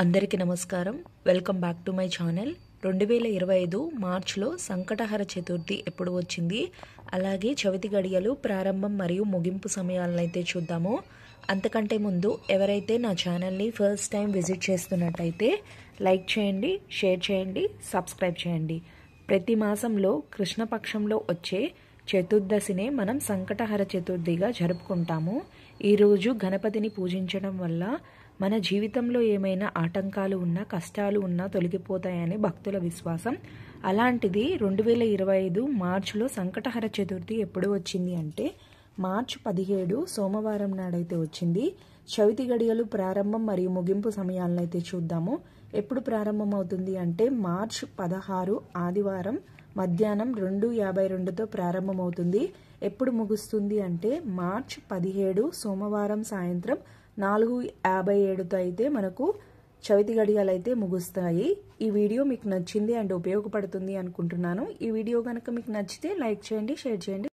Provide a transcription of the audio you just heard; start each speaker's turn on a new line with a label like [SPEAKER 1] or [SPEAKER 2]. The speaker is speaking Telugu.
[SPEAKER 1] అందరికీ నమస్కారం. Welcome back to my channel. 2025 మార్చిలో సంకటహర చతుర్థి ఎప్పుడు వచ్చింది, అలాగే చవితి గడియలు ప్రారంభం మరియు ముగింపు సమయాలను అయితే చూద్దాము. అంతకంటే ముందు ఎవరైతే నా ఛానల్ని ఫస్ట్ టైం విజిట్ చేస్తున్నట్టయితే లైక్ చేయండి, షేర్ చేయండి, సబ్స్క్రైబ్ చేయండి. ప్రతి మాసంలో కృష్ణపక్షంలో వచ్చే చతుర్దశినే మనం సంకటహర చతుర్థిగా జరుపుకుంటాము. ఈరోజు గణపతిని పూజించడం వల్ల మన జీవితంలో ఏమైనా ఆటంకాలు ఉన్నా, కష్టాలు ఉన్నా తొలగిపోతాయని భక్తుల విశ్వాసం. అలాంటిది 2025 మార్చిలో సంకటహర చతుర్థి ఎప్పుడు వచ్చింది అంటే మార్చి 17 సోమవారం నాడైతే వచ్చింది. చవితి గడియలు ప్రారంభం మరియు ముగింపు సమయాలను అయితే చూద్దాము. ఎప్పుడు ప్రారంభం అవుతుంది అంటే మార్చి 16 ఆదివారం మధ్యాహ్నం 2:52తో ప్రారంభమవుతుంది. ఎప్పుడు ముగుస్తుంది అంటే మార్చి 17 సోమవారం సాయంత్రం 4:57తో అయితే మనకు చవితి గడియలు అయితే ముగుస్తాయి. ఈ వీడియో మీకు నచ్చింది అండ్ ఉపయోగపడుతుంది అనుకుంటున్నాను. ఈ వీడియో కనుక మీకు నచ్చితే లైక్ చేయండి, షేర్ చేయండి.